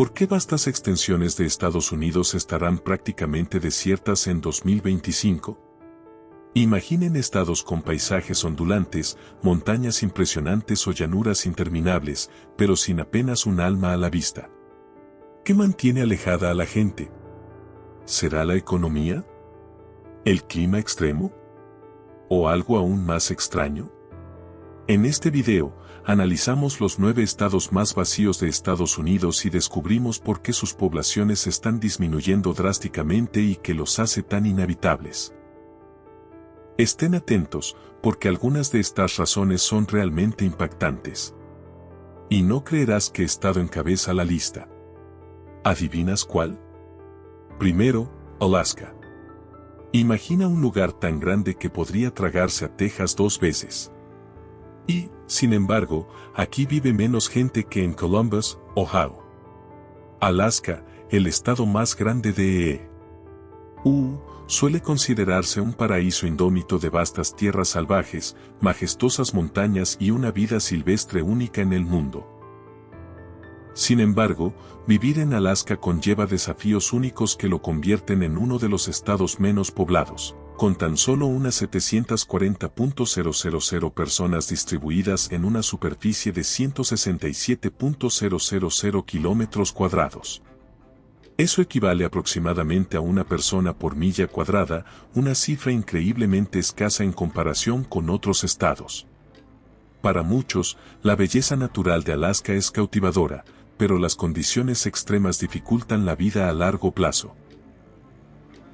¿Por qué vastas extensiones de Estados Unidos estarán prácticamente desiertas en 2025? Imaginen estados con paisajes ondulantes, montañas impresionantes o llanuras interminables, pero sin apenas un alma a la vista. ¿Qué mantiene alejada a la gente? ¿Será la economía? ¿El clima extremo? ¿O algo aún más extraño? En este video, analizamos los 9 estados más vacíos de Estados Unidos y descubrimos por qué sus poblaciones están disminuyendo drásticamente y qué los hace tan inhabitables. Estén atentos, porque algunas de estas razones son realmente impactantes. Y no creerás qué estado encabeza la lista. ¿Adivinas cuál? Primero, Alaska. Imagina un lugar tan grande que podría tragarse a Texas 2 veces. Y, sin embargo, aquí vive menos gente que en Columbus, Ohio. Alaska, el estado más grande de E.U., suele considerarse un paraíso indómito de vastas tierras salvajes, majestuosas montañas y una vida silvestre única en el mundo. Sin embargo, vivir en Alaska conlleva desafíos únicos que lo convierten en uno de los estados menos poblados, con tan solo unas 740.000 personas distribuidas en una superficie de 167.000 kilómetros cuadrados. Eso equivale aproximadamente a una persona por milla cuadrada, una cifra increíblemente escasa en comparación con otros estados. Para muchos, la belleza natural de Alaska es cautivadora, pero las condiciones extremas dificultan la vida a largo plazo.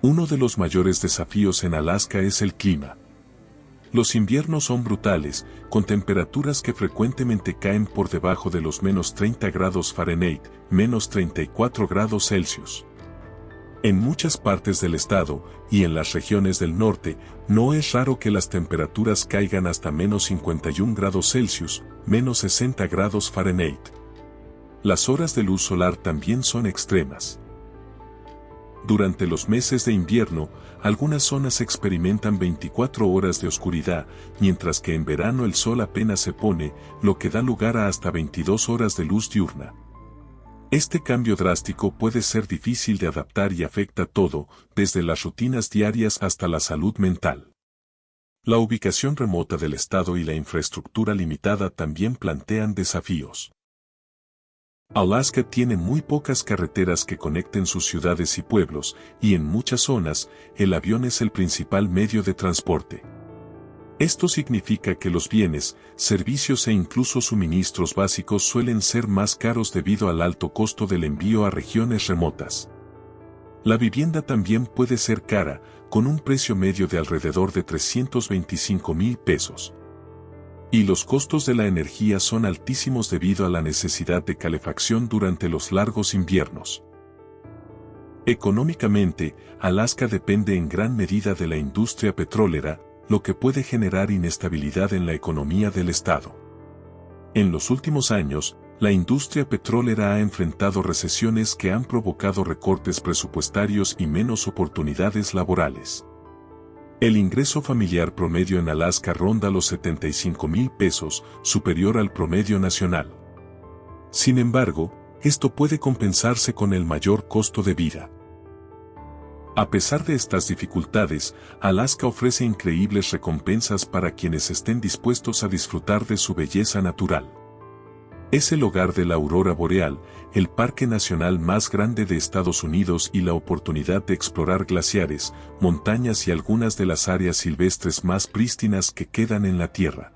Uno de los mayores desafíos en Alaska es el clima. Los inviernos son brutales, con temperaturas que frecuentemente caen por debajo de los menos 30 grados Fahrenheit, menos 34 grados Celsius. En muchas partes del estado, y en las regiones del norte, no es raro que las temperaturas caigan hasta menos 51 grados Celsius, menos 60 grados Fahrenheit. Las horas de luz solar también son extremas. Durante los meses de invierno, algunas zonas experimentan 24 horas de oscuridad, mientras que en verano el sol apenas se pone, lo que da lugar a hasta 22 horas de luz diurna. Este cambio drástico puede ser difícil de adaptar y afecta todo, desde las rutinas diarias hasta la salud mental. La ubicación remota del estado y la infraestructura limitada también plantean desafíos. Alaska tiene muy pocas carreteras que conecten sus ciudades y pueblos, y en muchas zonas, el avión es el principal medio de transporte. Esto significa que los bienes, servicios e incluso suministros básicos suelen ser más caros debido al alto costo del envío a regiones remotas. La vivienda también puede ser cara, con un precio medio de alrededor de $325,000. Y los costos de la energía son altísimos debido a la necesidad de calefacción durante los largos inviernos. Económicamente, Alaska depende en gran medida de la industria petrolera, lo que puede generar inestabilidad en la economía del estado. En los últimos años, la industria petrolera ha enfrentado recesiones que han provocado recortes presupuestarios y menos oportunidades laborales. El ingreso familiar promedio en Alaska ronda los $75,000, superior al promedio nacional. Sin embargo, esto puede compensarse con el mayor costo de vida. A pesar de estas dificultades, Alaska ofrece increíbles recompensas para quienes estén dispuestos a disfrutar de su belleza natural. Es el hogar de la aurora boreal, el parque nacional más grande de Estados Unidos y la oportunidad de explorar glaciares, montañas y algunas de las áreas silvestres más prístinas que quedan en la Tierra.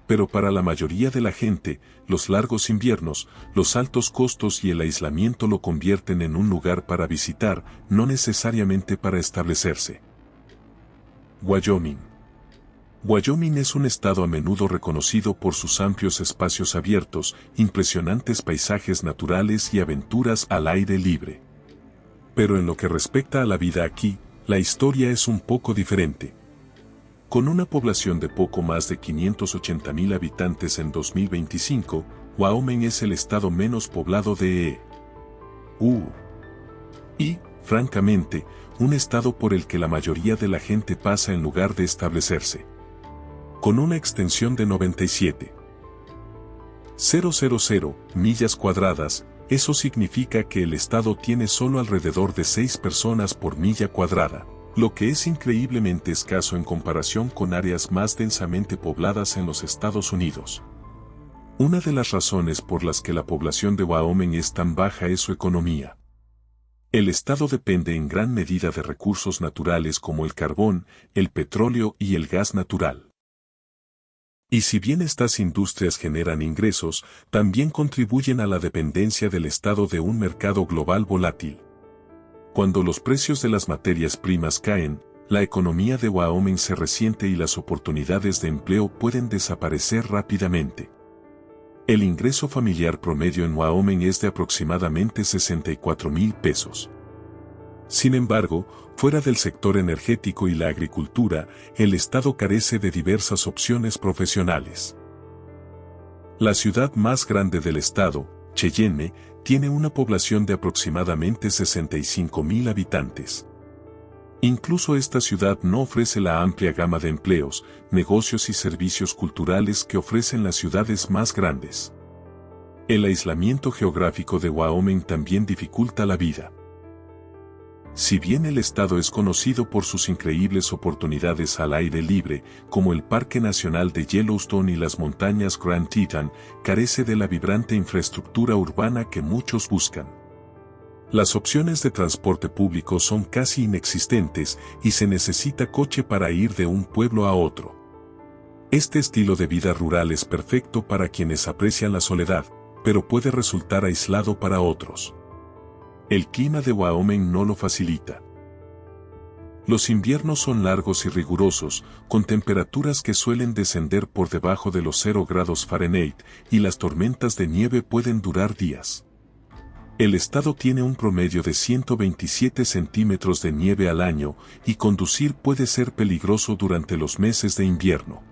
Pero para la mayoría de la gente, los largos inviernos, los altos costos y el aislamiento lo convierten en un lugar para visitar, no necesariamente para establecerse. Wyoming. Wyoming es un estado a menudo reconocido por sus amplios espacios abiertos, impresionantes paisajes naturales y aventuras al aire libre. Pero en lo que respecta a la vida aquí, la historia es un poco diferente. Con una población de poco más de 580,000 habitantes en 2025, Wyoming es el estado menos poblado de E.U. Y, francamente, un estado por el que la mayoría de la gente pasa en lugar de establecerse. Con una extensión de 97,000 millas cuadradas, eso significa que el estado tiene solo alrededor de 6 personas por milla cuadrada, lo que es increíblemente escaso en comparación con áreas más densamente pobladas en los Estados Unidos. Una de las razones por las que la población de Wyoming es tan baja es su economía. El estado depende en gran medida de recursos naturales como el carbón, el petróleo y el gas natural. Y si bien estas industrias generan ingresos, también contribuyen a la dependencia del estado de un mercado global volátil. Cuando los precios de las materias primas caen, la economía de Wyoming se resiente y las oportunidades de empleo pueden desaparecer rápidamente. El ingreso familiar promedio en Wyoming es de aproximadamente $64,000. Sin embargo, fuera del sector energético y la agricultura, el estado carece de diversas opciones profesionales. La ciudad más grande del estado, Cheyenne, tiene una población de aproximadamente 65,000 habitantes. Incluso esta ciudad no ofrece la amplia gama de empleos, negocios y servicios culturales que ofrecen las ciudades más grandes. El aislamiento geográfico de Wyoming también dificulta la vida. Si bien el estado es conocido por sus increíbles oportunidades al aire libre, como el Parque Nacional de Yellowstone y las montañas Grand Teton, carece de la vibrante infraestructura urbana que muchos buscan. Las opciones de transporte público son casi inexistentes y se necesita coche para ir de un pueblo a otro. Este estilo de vida rural es perfecto para quienes aprecian la soledad, pero puede resultar aislado para otros. El clima de Wyoming no lo facilita. Los inviernos son largos y rigurosos, con temperaturas que suelen descender por debajo de los 0 grados Fahrenheit, y las tormentas de nieve pueden durar días. El estado tiene un promedio de 127 centímetros de nieve al año, y conducir puede ser peligroso durante los meses de invierno.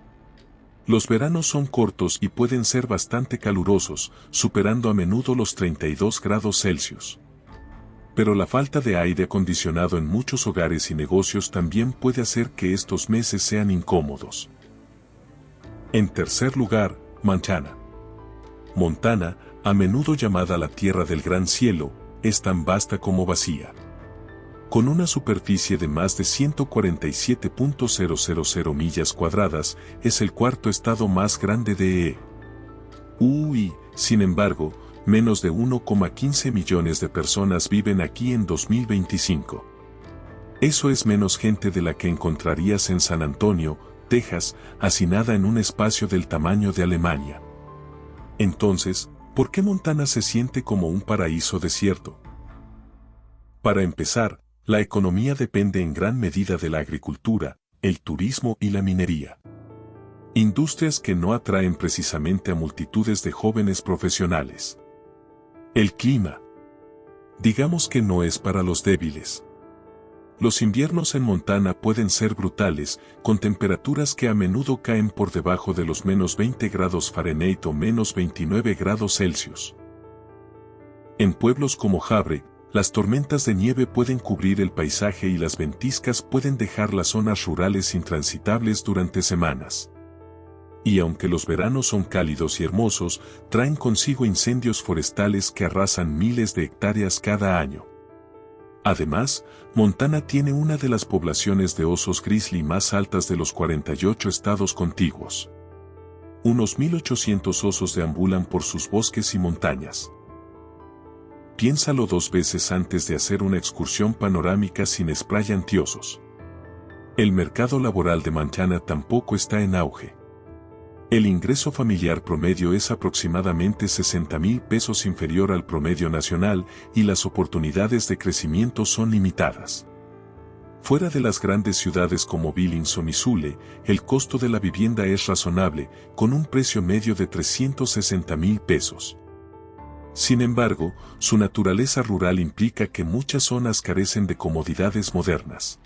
Los veranos son cortos y pueden ser bastante calurosos, superando a menudo los 32 grados Celsius. Pero la falta de aire acondicionado en muchos hogares y negocios también puede hacer que estos meses sean incómodos. En tercer lugar, Montana. Montana, a menudo llamada la Tierra del Gran Cielo, es tan vasta como vacía. Con una superficie de más de 147.000 millas cuadradas, es el cuarto estado más grande de UI. Sin embargo, menos de 1,15 millones de personas viven aquí en 2025. Eso es menos gente de la que encontrarías en San Antonio, Texas, hacinada en un espacio del tamaño de Alemania. Entonces, ¿por qué Montana se siente como un paraíso desierto? Para empezar, la economía depende en gran medida de la agricultura, el turismo y la minería. Industrias que no atraen precisamente a multitudes de jóvenes profesionales. El clima. Digamos que no es para los débiles. Los inviernos en Montana pueden ser brutales, con temperaturas que a menudo caen por debajo de los menos 20 grados Fahrenheit o menos 29 grados Celsius. En pueblos como Havre, las tormentas de nieve pueden cubrir el paisaje y las ventiscas pueden dejar las zonas rurales intransitables durante semanas. Y aunque los veranos son cálidos y hermosos, traen consigo incendios forestales que arrasan miles de hectáreas cada año. Además, Montana tiene una de las poblaciones de osos grizzly más altas de los 48 estados contiguos. Unos 1.800 osos deambulan por sus bosques y montañas. Piénsalo 2 veces antes de hacer una excursión panorámica sin spray antiosos. El mercado laboral de Montana tampoco está en auge. El ingreso familiar promedio es aproximadamente $60,000 inferior al promedio nacional y las oportunidades de crecimiento son limitadas. Fuera de las grandes ciudades como Billings o Missoula, el costo de la vivienda es razonable, con un precio medio de $360,000. Sin embargo, su naturaleza rural implica que muchas zonas carecen de comodidades modernas.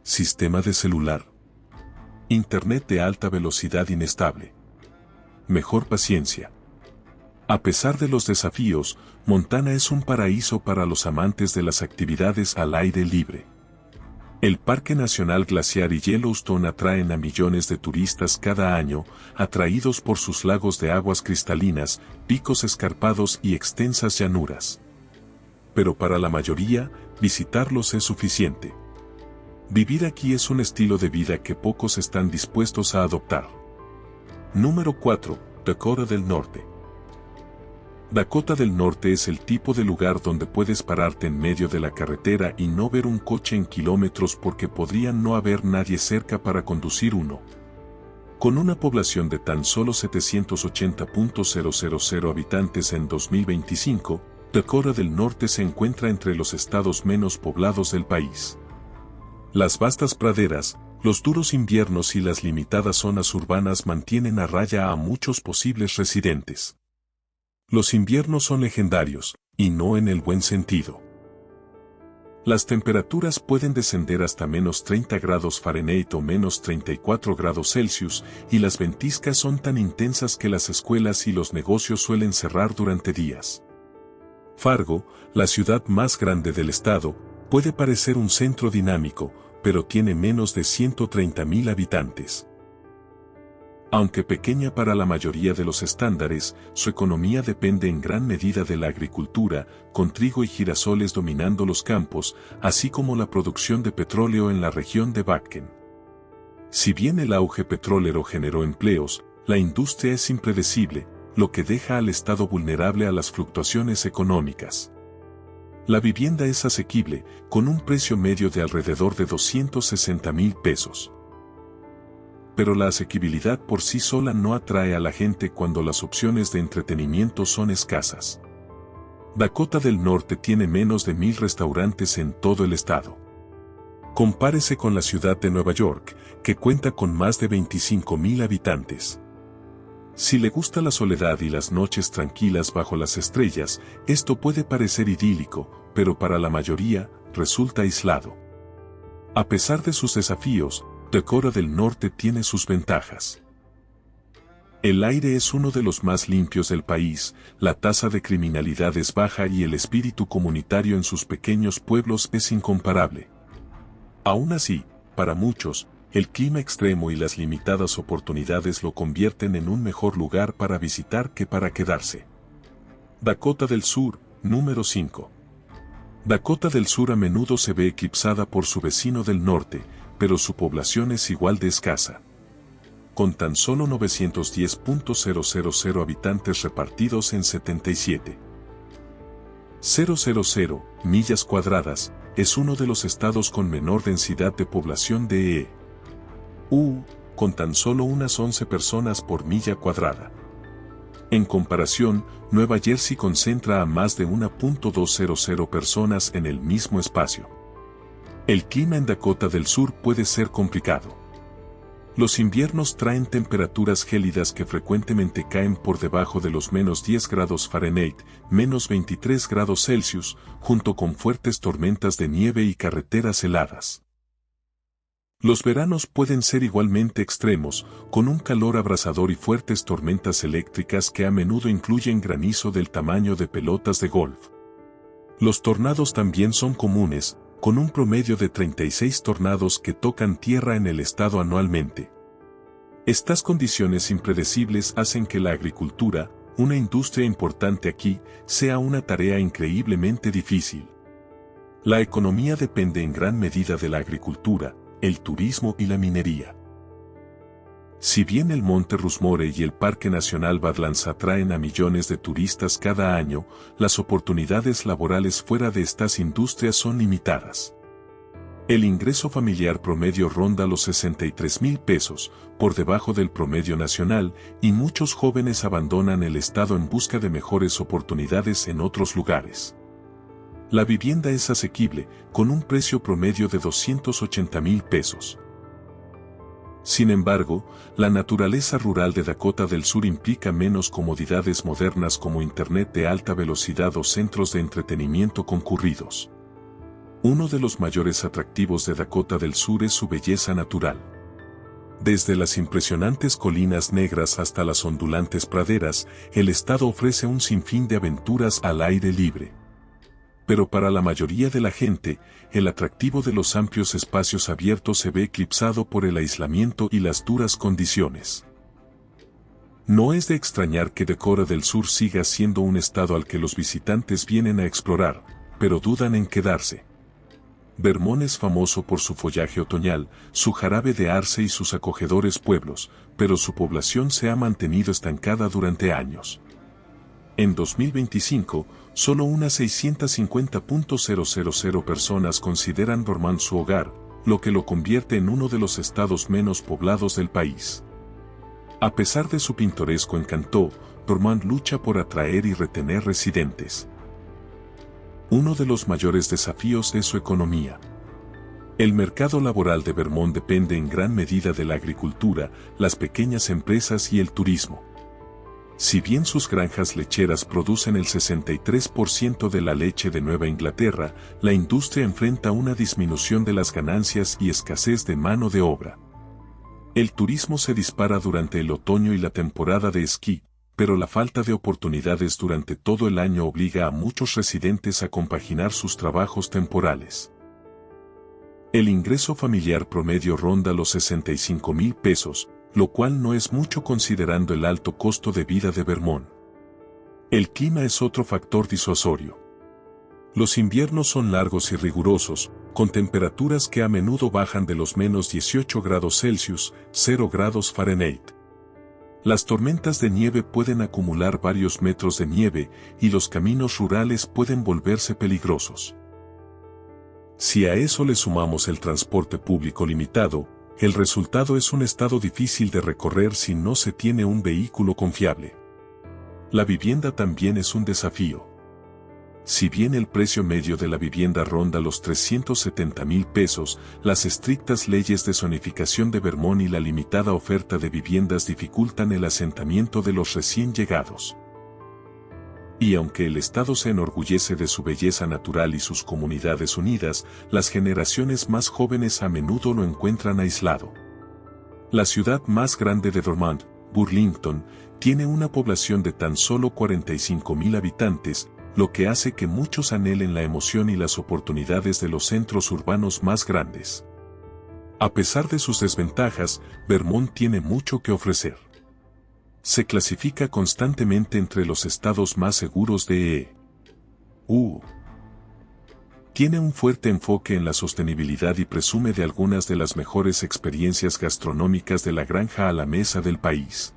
Sistema de celular. Internet de alta velocidad inestable. Mejor paciencia. A pesar de los desafíos, Montana es un paraíso para los amantes de las actividades al aire libre. El Parque Nacional Glaciar y Yellowstone atraen a millones de turistas cada año, atraídos por sus lagos de aguas cristalinas, picos escarpados y extensas llanuras. Pero para la mayoría, visitarlos es suficiente. Vivir aquí es un estilo de vida que pocos están dispuestos a adoptar. Número 4. Dakota del Norte. Dakota del Norte es el tipo de lugar donde puedes pararte en medio de la carretera y no ver un coche en kilómetros porque podría no haber nadie cerca para conducir uno. Con una población de tan solo 780.000 habitantes en 2025, Dakota del Norte se encuentra entre los estados menos poblados del país. Las vastas praderas, los duros inviernos y las limitadas zonas urbanas mantienen a raya a muchos posibles residentes. Los inviernos son legendarios, y no en el buen sentido. Las temperaturas pueden descender hasta menos 30 grados Fahrenheit o menos 34 grados Celsius, y las ventiscas son tan intensas que las escuelas y los negocios suelen cerrar durante días. Fargo, la ciudad más grande del estado, puede parecer un centro dinámico, pero tiene menos de 130.000 habitantes. Aunque pequeña para la mayoría de los estándares, su economía depende en gran medida de la agricultura, con trigo y girasoles dominando los campos, así como la producción de petróleo en la región de Bakken. Si bien el auge petrolero generó empleos, la industria es impredecible, lo que deja al estado vulnerable a las fluctuaciones económicas. La vivienda es asequible, con un precio medio de alrededor de $260,000. Pero la asequibilidad por sí sola no atrae a la gente cuando las opciones de entretenimiento son escasas. Dakota del Norte tiene menos de 1,000 restaurantes en todo el estado. Compárese con la ciudad de Nueva York, que cuenta con más de 25,000 habitantes. Si le gusta la soledad y las noches tranquilas bajo las estrellas, esto puede parecer idílico, pero para la mayoría, resulta aislado. A pesar de sus desafíos, Dakota del Norte tiene sus ventajas. El aire es uno de los más limpios del país, la tasa de criminalidad es baja y el espíritu comunitario en sus pequeños pueblos es incomparable. Aún así, para muchos, el clima extremo y las limitadas oportunidades lo convierten en un mejor lugar para visitar que para quedarse. Dakota del Sur, número 5. Dakota del Sur a menudo se ve eclipsada por su vecino del norte, pero su población es igual de escasa. Con tan solo 910.000 habitantes repartidos en 77,000 millas cuadradas, es uno de los estados con menor densidad de población de EU, con tan solo unas 11 personas por milla cuadrada. En comparación, Nueva Jersey concentra a más de 1.200 personas en el mismo espacio. El clima en Dakota del Sur puede ser complicado. Los inviernos traen temperaturas gélidas que frecuentemente caen por debajo de los menos 10 grados Fahrenheit, menos 23 grados Celsius, junto con fuertes tormentas de nieve y carreteras heladas. Los veranos pueden ser igualmente extremos, con un calor abrasador y fuertes tormentas eléctricas que a menudo incluyen granizo del tamaño de pelotas de golf. Los tornados también son comunes, con un promedio de 36 tornados que tocan tierra en el estado anualmente. Estas condiciones impredecibles hacen que la agricultura, una industria importante aquí, sea una tarea increíblemente difícil. La economía depende en gran medida de la agricultura, el turismo y la minería. Si bien el Monte Rushmore y el Parque Nacional Badlands atraen a millones de turistas cada año, las oportunidades laborales fuera de estas industrias son limitadas. El ingreso familiar promedio ronda los $63,000, por debajo del promedio nacional, y muchos jóvenes abandonan el estado en busca de mejores oportunidades en otros lugares. La vivienda es asequible, con un precio promedio de $280,000. Sin embargo, la naturaleza rural de Dakota del Sur implica menos comodidades modernas como Internet de alta velocidad o centros de entretenimiento concurridos. Uno de los mayores atractivos de Dakota del Sur es su belleza natural. Desde las impresionantes colinas negras hasta las ondulantes praderas, el estado ofrece un sinfín de aventuras al aire libre. Pero para la mayoría de la gente, el atractivo de los amplios espacios abiertos se ve eclipsado por el aislamiento y las duras condiciones. No es de extrañar que Dakota del Sur siga siendo un estado al que los visitantes vienen a explorar, pero dudan en quedarse. Vermont es famoso por su follaje otoñal, su jarabe de arce y sus acogedores pueblos, pero su población se ha mantenido estancada durante años. En 2025, solo unas 650.000 personas consideran Vermont su hogar, lo que lo convierte en uno de los estados menos poblados del país. A pesar de su pintoresco encanto, Vermont lucha por atraer y retener residentes. Uno de los mayores desafíos es su economía. El mercado laboral de Vermont depende en gran medida de la agricultura, las pequeñas empresas y el turismo. Si bien sus granjas lecheras producen el 63% de la leche de Nueva Inglaterra, la industria enfrenta una disminución de las ganancias y escasez de mano de obra. El turismo se dispara durante el otoño y la temporada de esquí, pero la falta de oportunidades durante todo el año obliga a muchos residentes a compaginar sus trabajos temporales. El ingreso familiar promedio ronda los 65,000 pesos, lo cual no es mucho considerando el alto costo de vida de Vermont. El clima es otro factor disuasorio. Los inviernos son largos y rigurosos, con temperaturas que a menudo bajan de los menos 18 grados Celsius, 0 grados Fahrenheit. Las tormentas de nieve pueden acumular varios metros de nieve y los caminos rurales pueden volverse peligrosos. Si a eso le sumamos el transporte público limitado, el resultado es un estado difícil de recorrer si no se tiene un vehículo confiable. La vivienda también es un desafío. Si bien el precio medio de la vivienda ronda los 370,000 pesos, las estrictas leyes de zonificación de Vermont y la limitada oferta de viviendas dificultan el asentamiento de los recién llegados. Y aunque el estado se enorgullece de su belleza natural y sus comunidades unidas, las generaciones más jóvenes a menudo lo encuentran aislado. La ciudad más grande de Vermont, Burlington, tiene una población de tan solo 45,000 habitantes, lo que hace que muchos anhelen la emoción y las oportunidades de los centros urbanos más grandes. A pesar de sus desventajas, Vermont tiene mucho que ofrecer. Se clasifica constantemente entre los estados más seguros de EU. Tiene un fuerte enfoque en la sostenibilidad y presume de algunas de las mejores experiencias gastronómicas de la granja a la mesa del país.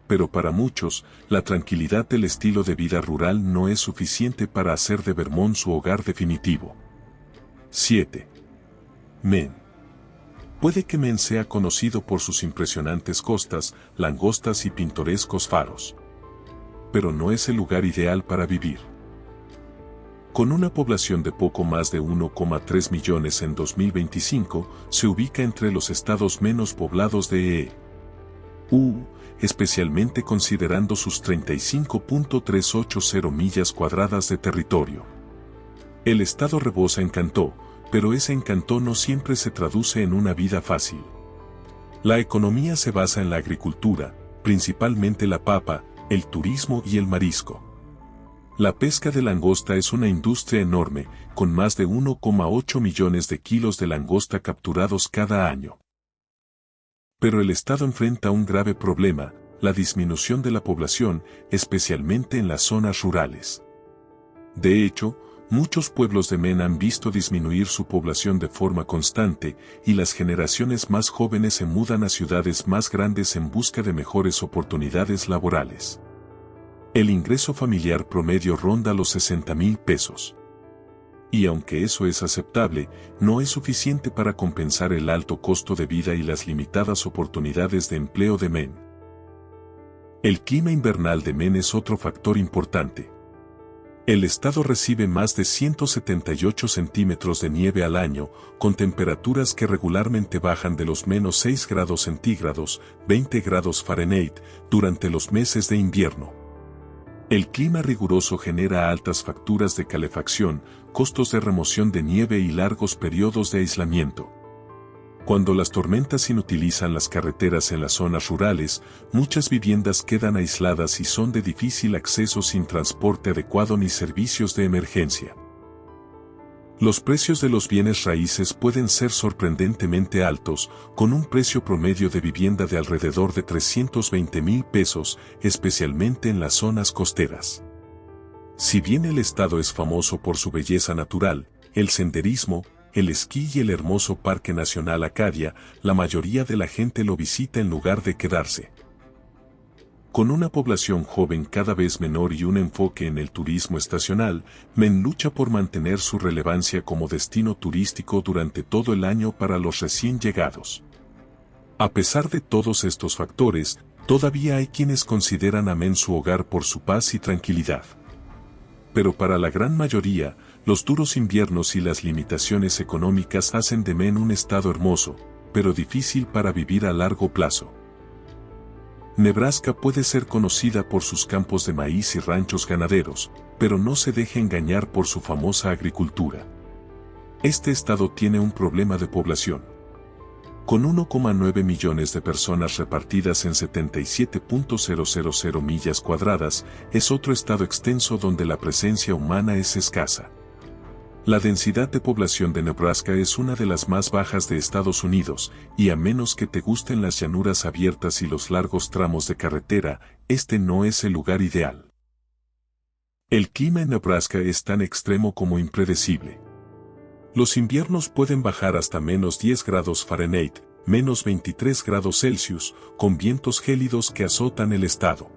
Pero para muchos, la tranquilidad del estilo de vida rural no es suficiente para hacer de Vermont su hogar definitivo. 7. Maine. Puede que Maine sea conocido por sus impresionantes costas, langostas y pintorescos faros. Pero no es el lugar ideal para vivir. Con una población de poco más de 1,3 millones en 2025, se ubica entre los estados menos poblados de EU, especialmente considerando sus 35.380 millas cuadradas de territorio. El estado rebosa encanto, pero ese encanto no siempre se traduce en una vida fácil. La economía se basa en la agricultura, principalmente la papa, el turismo y el marisco. La pesca de langosta es una industria enorme, con más de 1,8 millones de kilos de langosta capturados cada año. Pero el estado enfrenta un grave problema, la disminución de la población, especialmente en las zonas rurales. De hecho, muchos pueblos de Maine han visto disminuir su población de forma constante, y las generaciones más jóvenes se mudan a ciudades más grandes en busca de mejores oportunidades laborales. El ingreso familiar promedio ronda los 60,000 pesos. Y aunque eso es aceptable, no es suficiente para compensar el alto costo de vida y las limitadas oportunidades de empleo de Maine. El clima invernal de Maine es otro factor importante. El estado recibe más de 178 centímetros de nieve al año, con temperaturas que regularmente bajan de los menos 6 grados centígrados, 20 grados Fahrenheit, durante los meses de invierno. El clima riguroso genera altas facturas de calefacción, costos de remoción de nieve y largos periodos de aislamiento. Cuando las tormentas inutilizan las carreteras en las zonas rurales, muchas viviendas quedan aisladas y son de difícil acceso sin transporte adecuado ni servicios de emergencia. Los precios de los bienes raíces pueden ser sorprendentemente altos, con un precio promedio de vivienda de alrededor de 320,000 pesos, especialmente en las zonas costeras. Si bien el estado es famoso por su belleza natural, el senderismo, el esquí y el hermoso Parque Nacional Acadia, la mayoría de la gente lo visita en lugar de quedarse. Con una población joven cada vez menor y un enfoque en el turismo estacional, Maine lucha por mantener su relevancia como destino turístico durante todo el año para los recién llegados. A pesar de todos estos factores, todavía hay quienes consideran a Maine su hogar por su paz y tranquilidad. Pero para la gran mayoría, los duros inviernos y las limitaciones económicas hacen de Maine un estado hermoso, pero difícil para vivir a largo plazo. Nebraska puede ser conocida por sus campos de maíz y ranchos ganaderos, pero no se deje engañar por su famosa agricultura. Este estado tiene un problema de población. Con 1,9 millones de personas repartidas en 77.000 millas cuadradas, es otro estado extenso donde la presencia humana es escasa. La densidad de población de Nebraska es una de las más bajas de Estados Unidos, y a menos que te gusten las llanuras abiertas y los largos tramos de carretera, este no es el lugar ideal. El clima en Nebraska es tan extremo como impredecible. Los inviernos pueden bajar hasta -10 grados Fahrenheit, -23 grados Celsius, con vientos gélidos que azotan el estado.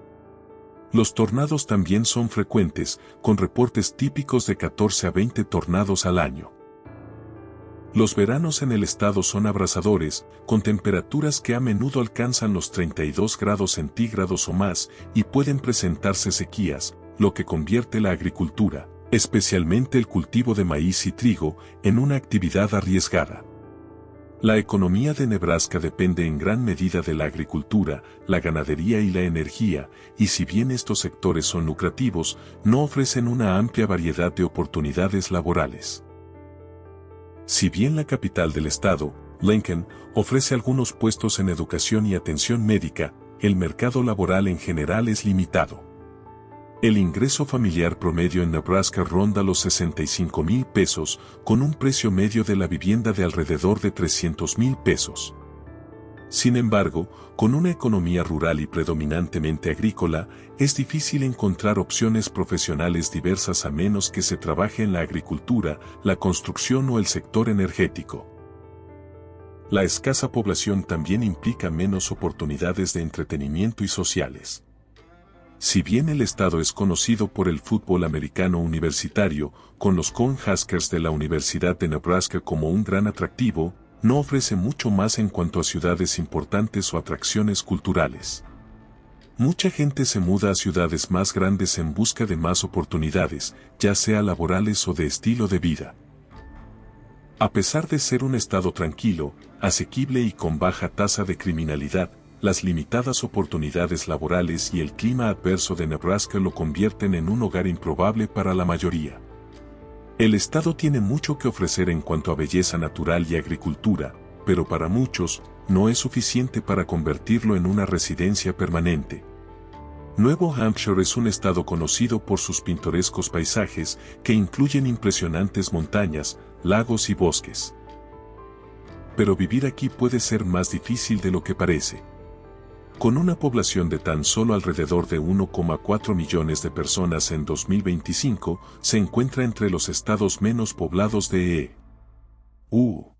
Los tornados también son frecuentes, con reportes típicos de 14 a 20 tornados al año. Los veranos en el estado son abrasadores, con temperaturas que a menudo alcanzan los 32 grados centígrados o más, y pueden presentarse sequías, lo que convierte la agricultura, especialmente el cultivo de maíz y trigo, en una actividad arriesgada. La economía de Nebraska depende en gran medida de la agricultura, la ganadería y la energía, y si bien estos sectores son lucrativos, no ofrecen una amplia variedad de oportunidades laborales. Si bien la capital del estado, Lincoln, ofrece algunos puestos en educación y atención médica, el mercado laboral en general es limitado. El ingreso familiar promedio en Nebraska ronda los 65,000 pesos, con un precio medio de la vivienda de alrededor de 300,000 pesos. Sin embargo, con una economía rural y predominantemente agrícola, es difícil encontrar opciones profesionales diversas a menos que se trabaje en la agricultura, la construcción o el sector energético. La escasa población también implica menos oportunidades de entretenimiento y sociales. Si bien el estado es conocido por el fútbol americano universitario, con los Cornhuskers de la Universidad de Nebraska como un gran atractivo, no ofrece mucho más en cuanto a ciudades importantes o atracciones culturales. Mucha gente se muda a ciudades más grandes en busca de más oportunidades, ya sea laborales o de estilo de vida. A pesar de ser un estado tranquilo, asequible y con baja tasa de criminalidad, las limitadas oportunidades laborales y el clima adverso de Nebraska lo convierten en un hogar improbable para la mayoría. El estado tiene mucho que ofrecer en cuanto a belleza natural y agricultura, pero para muchos, no es suficiente para convertirlo en una residencia permanente. Nuevo Hampshire es un estado conocido por sus pintorescos paisajes, que incluyen impresionantes montañas, lagos y bosques. Pero vivir aquí puede ser más difícil de lo que parece. Con una población de tan solo alrededor de 1,4 millones de personas en 2025, se encuentra entre los estados menos poblados de EU.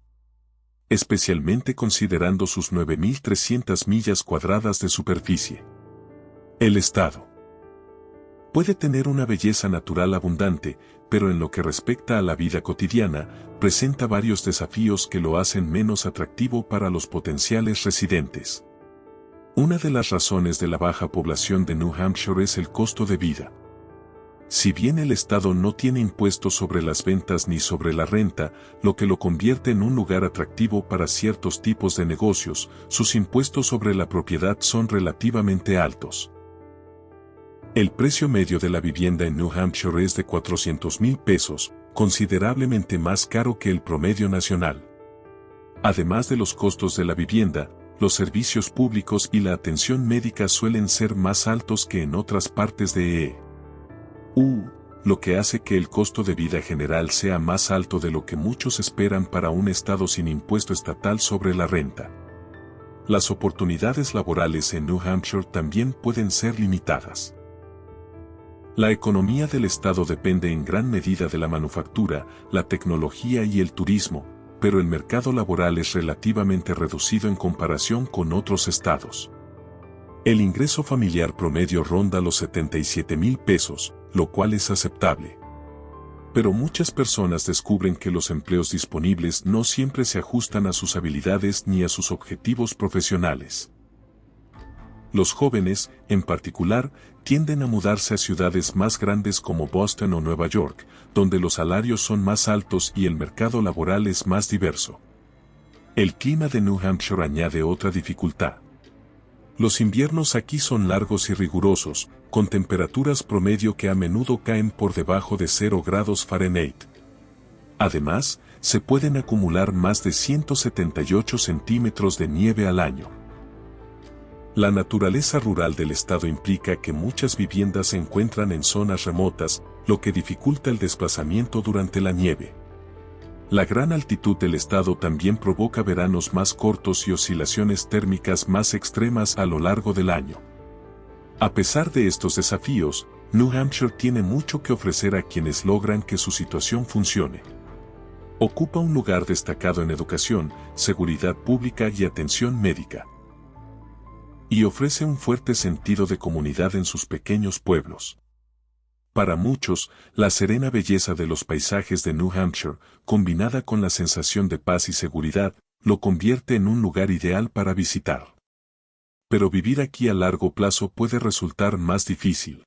Especialmente considerando sus 9.300 millas cuadradas de superficie. El estado puede tener una belleza natural abundante, pero en lo que respecta a la vida cotidiana, presenta varios desafíos que lo hacen menos atractivo para los potenciales residentes. Una de las razones de la baja población de New Hampshire es el costo de vida. Si bien el estado no tiene impuestos sobre las ventas ni sobre la renta, lo que lo convierte en un lugar atractivo para ciertos tipos de negocios, sus impuestos sobre la propiedad son relativamente altos. El precio medio de la vivienda en New Hampshire es de 400,000 pesos, considerablemente más caro que el promedio nacional. Además de los costos de la vivienda, los servicios públicos y la atención médica suelen ser más altos que en otras partes de EU. lo que hace que el costo de vida general sea más alto de lo que muchos esperan para un estado sin impuesto estatal sobre la renta. Las oportunidades laborales en New Hampshire también pueden ser limitadas. La economía del estado depende en gran medida de la manufactura, la tecnología y el turismo, pero el mercado laboral es relativamente reducido en comparación con otros estados. El ingreso familiar promedio ronda los 77,000 pesos, lo cual es aceptable. Pero muchas personas descubren que los empleos disponibles no siempre se ajustan a sus habilidades ni a sus objetivos profesionales. Los jóvenes, en particular, tienden a mudarse a ciudades más grandes como Boston o Nueva York, donde los salarios son más altos y el mercado laboral es más diverso. El clima de New Hampshire añade otra dificultad. Los inviernos aquí son largos y rigurosos, con temperaturas promedio que a menudo caen por debajo de 0 grados Fahrenheit. Además, se pueden acumular más de 178 centímetros de nieve al año. La naturaleza rural del estado implica que muchas viviendas se encuentran en zonas remotas, lo que dificulta el desplazamiento durante la nieve. La gran altitud del estado también provoca veranos más cortos y oscilaciones térmicas más extremas a lo largo del año. A pesar de estos desafíos, New Hampshire tiene mucho que ofrecer a quienes logran que su situación funcione. Ocupa un lugar destacado en educación, seguridad pública y atención médica. Y ofrece un fuerte sentido de comunidad en sus pequeños pueblos. Para muchos, la serena belleza de los paisajes de New Hampshire, combinada con la sensación de paz y seguridad, lo convierte en un lugar ideal para visitar. Pero vivir aquí a largo plazo puede resultar más difícil.